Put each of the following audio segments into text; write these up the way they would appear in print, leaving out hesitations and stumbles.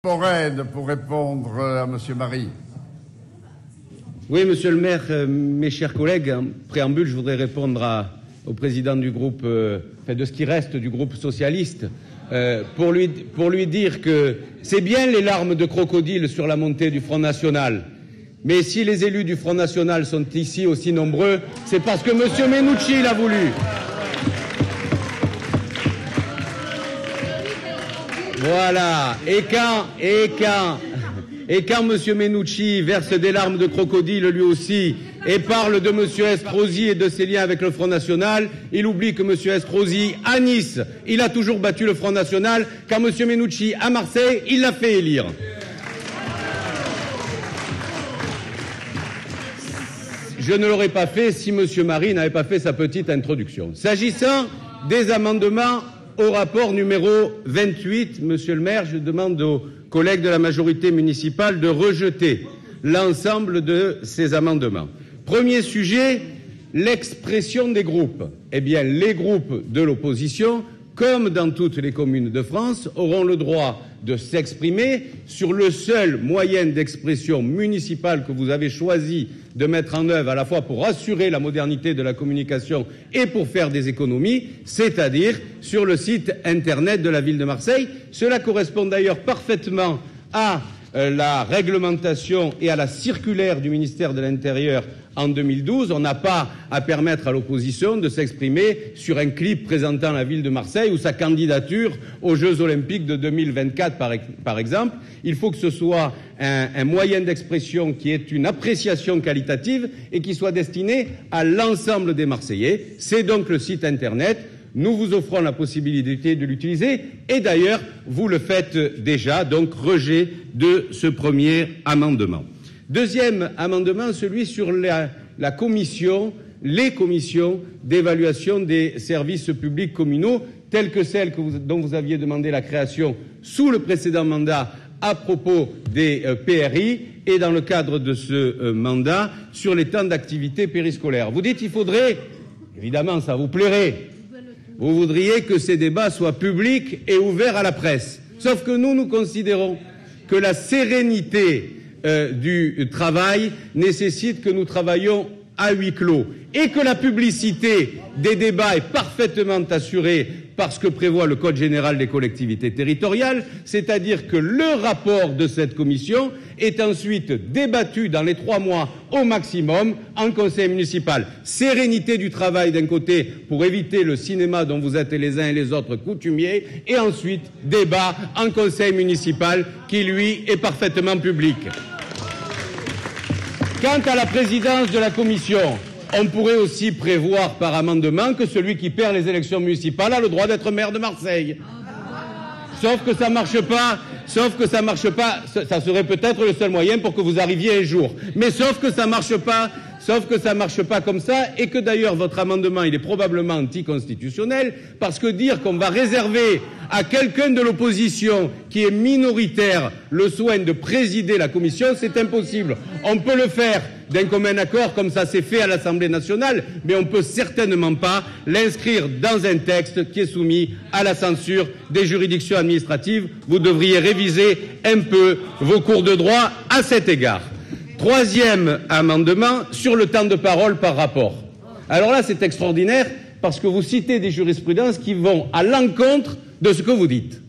Morel pour répondre à Monsieur Marie. Oui, Monsieur le maire, mes chers collègues, en préambule, je voudrais répondre au président du groupe, de ce qui reste du groupe socialiste, pour lui dire que c'est bien les larmes de crocodile sur la montée du Front National. Mais si les élus du Front National sont ici aussi nombreux, c'est parce que Monsieur Menucci l'a voulu. Voilà. Et quand M. Menucci verse des larmes de crocodile lui aussi et parle de M. Estrosi et de ses liens avec le Front National, il oublie que M. Estrosi, à Nice, il a toujours battu le Front National, quand M. Menucci, à Marseille, il l'a fait élire. Je ne l'aurais pas fait si M. Marie n'avait pas fait sa petite introduction. S'agissant des amendements au rapport numéro 28, Monsieur le maire, je demande aux collègues de la majorité municipale de rejeter l'ensemble de ces amendements. Premier sujet, l'expression des groupes. Eh bien, les groupes de l'opposition, comme dans toutes les communes de France, auront le droit de s'exprimer sur le seul moyen d'expression municipal que vous avez choisi de mettre en œuvre à la fois pour assurer la modernité de la communication et pour faire des économies, c'est-à-dire sur le site Internet de la ville de Marseille. Cela correspond d'ailleurs parfaitement à la réglementation et à la circulaire du ministère de l'Intérieur en 2012. On n'a pas à permettre à l'opposition de s'exprimer sur un clip présentant la ville de Marseille ou sa candidature aux Jeux Olympiques de 2024, par exemple. Il faut que ce soit un moyen d'expression qui ait une appréciation qualitative et qui soit destiné à l'ensemble des Marseillais. C'est donc le site Internet. Nous vous offrons la possibilité de l'utiliser et d'ailleurs, vous le faites déjà, donc rejet de ce premier amendement. Deuxième amendement, celui sur la commission, les commissions d'évaluation des services publics communaux, telles que celles dont vous aviez demandé la création sous le précédent mandat à propos des PRI et dans le cadre de ce mandat sur les temps d'activité périscolaire. Vous dites qu'il faudrait, évidemment ça vous plairait, vous voudriez que ces débats soient publics et ouverts à la presse. Sauf que nous considérons que la sérénité du travail nécessite que nous travaillions à huis clos et que la publicité des débats est parfaitement assurée par ce que prévoit le Code général des collectivités territoriales, c'est-à-dire que le rapport de cette commission est ensuite débattu dans les 3 mois au maximum en conseil municipal. Sérénité du travail d'un côté pour éviter le cinéma dont vous êtes les uns et les autres coutumiers, et ensuite débat en conseil municipal qui, lui, est parfaitement public. Quant à la présidence de la commission, on pourrait aussi prévoir par amendement que celui qui perd les élections municipales a le droit d'être maire de Marseille. Sauf que ça marche pas, ça serait peut-être le seul moyen pour que vous arriviez un jour. Mais sauf que ça marche pas comme ça, et que d'ailleurs votre amendement, il est probablement anticonstitutionnel, parce que dire qu'on va réserver à quelqu'un de l'opposition qui est minoritaire le soin de présider la commission, c'est impossible. On peut le faire d'un commun accord, comme ça s'est fait à l'Assemblée nationale, mais on ne peut certainement pas l'inscrire dans un texte qui est soumis à la censure des juridictions administratives. Vous devriez réviser un peu vos cours de droit à cet égard. Troisième amendement, sur le temps de parole par rapport. Alors là, c'est extraordinaire, parce que vous citez des jurisprudences qui vont à l'encontre de ce que vous dites.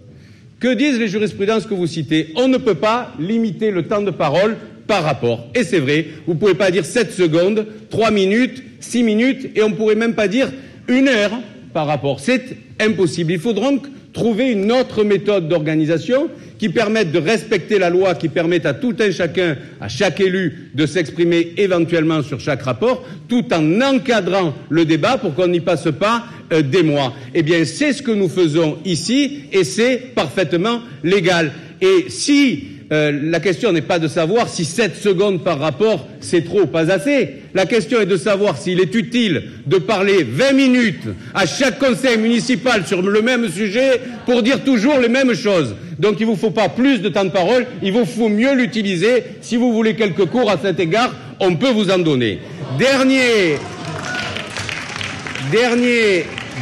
Que disent les jurisprudences que vous citez? On ne peut pas limiter le temps de parole par rapport. Et c'est vrai, vous ne pouvez pas dire 7 secondes, 3 minutes, 6 minutes, et on ne pourrait même pas dire 1 heure par rapport. C'est impossible. Il faut donc trouver une autre méthode d'organisation qui permette de respecter la loi, qui permette à tout un chacun, à chaque élu, de s'exprimer éventuellement sur chaque rapport, tout en encadrant le débat pour qu'on n'y passe pas des mois. Eh bien, c'est ce que nous faisons ici, et c'est parfaitement légal. Et si la question n'est pas de savoir si 7 secondes par rapport, c'est trop ou pas assez. La question est de savoir s'il est utile de parler 20 minutes à chaque conseil municipal sur le même sujet pour dire toujours les mêmes choses. Donc il ne vous faut pas plus de temps de parole, il vous faut mieux l'utiliser. Si vous voulez quelques cours à cet égard, on peut vous en donner.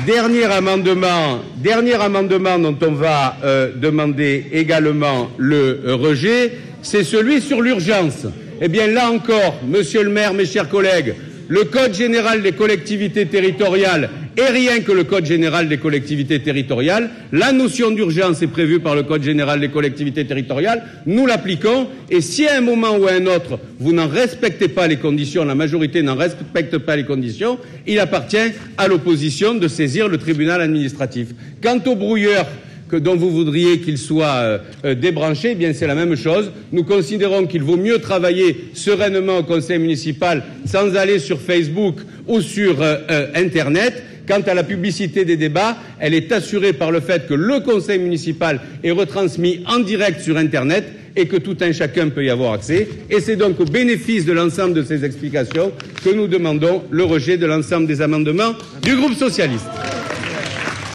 Dernier amendement dont on va demander également le rejet, c'est celui sur l'urgence. Eh bien, là encore, Monsieur le maire, mes chers collègues, le Code général des collectivités territoriales est rien que le Code général des collectivités territoriales. La notion d'urgence est prévue par le Code général des collectivités territoriales. Nous l'appliquons. Et si à un moment ou à un autre, vous n'en respectez pas les conditions, la majorité n'en respecte pas les conditions, il appartient à l'opposition de saisir le tribunal administratif. Quant au brouilleur dont vous voudriez qu'il soit débranché, eh bien c'est la même chose. Nous considérons qu'il vaut mieux travailler sereinement au conseil municipal sans aller sur Facebook ou sur Internet. Quant à la publicité des débats, elle est assurée par le fait que le conseil municipal est retransmis en direct sur Internet et que tout un chacun peut y avoir accès. Et c'est donc au bénéfice de l'ensemble de ces explications que nous demandons le rejet de l'ensemble des amendements du groupe socialiste.